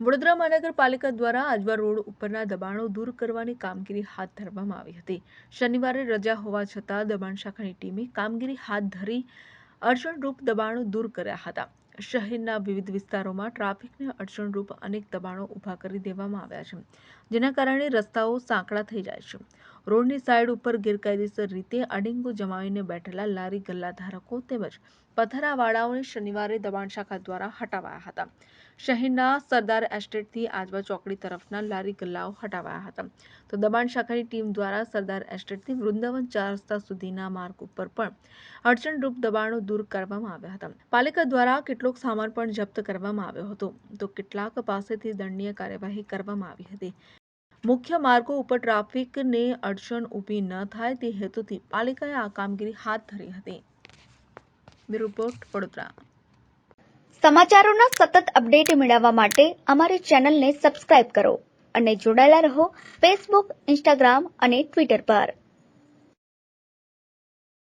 વડોદરા મહાનગરપાલિકા દ્વારા આજવા રોડ ઉપરના દબાણો દૂર કરવાની કામગીરી હાથ ધરવામાં આવી હતી। શનિવારે રજા હોવા છતાં દબાણ શાખાની ટીમે કામગીરી હાથ ધરી અડચણરૂપ દબાણો દૂર કર્યા હતા। શહેરના વિવિધ વિસ્તારોમાં ટ્રાફિકને અડચણરૂપ અનેક દબાણો ઊભા કરી દેવામાં આવ્યા છે, જેના કારણે રસ્તાઓ સાંકડા થઈ જાય છે। રોડની સાઈડ ઉપર ગેરકાયદેસર રીતે અડિંગો જમાવીને બેઠેલા લારી ગલ્લા ધારકો તેમજ પથ્થરાવાળાઓને શનિવારે દબાણ શાખા દ્વારા હટાવાયા હતા। શહેરના સરદાર એસ્ટેટથી આજવા ચોકડી તરફના લારી ગલ્લાઓ હટાવાયા હતા, તો દબાણ શાખાની ટીમ દ્વારા સરદાર એસ્ટેટથી વૃંદાવન 4 રસ્તા સુધીના માર્ગ ઉપર પણ અડચણરૂપ દબાણો દૂર કરવામાં આવ્યા હતા। પાલિકા દ્વારા કેટલોક સામાન પણ જપ્ત કરવામાં આવ્યો હતો, તો કેટલાક પાસેથી દંડનીય કાર્યવાહી કરવામાં આવી હતી। મુખ્ય માર્ગો ઉપર ટ્રાફિકને અડચણ ઊભી ન થાય તે હેતુથી પાલિકાએ આ કામગીરી હાથ ધરી હતી। Bureau report Vadodara. સમાચારોના સતત અપડેટ મેળવવા માટે અમારી ચેનલને સબસ્ક્રાઇબ કરો અને જોડાયેલા રહો ફેસબુક, ઇન્સ્ટાગ્રામ અને ટ્વિટર પર।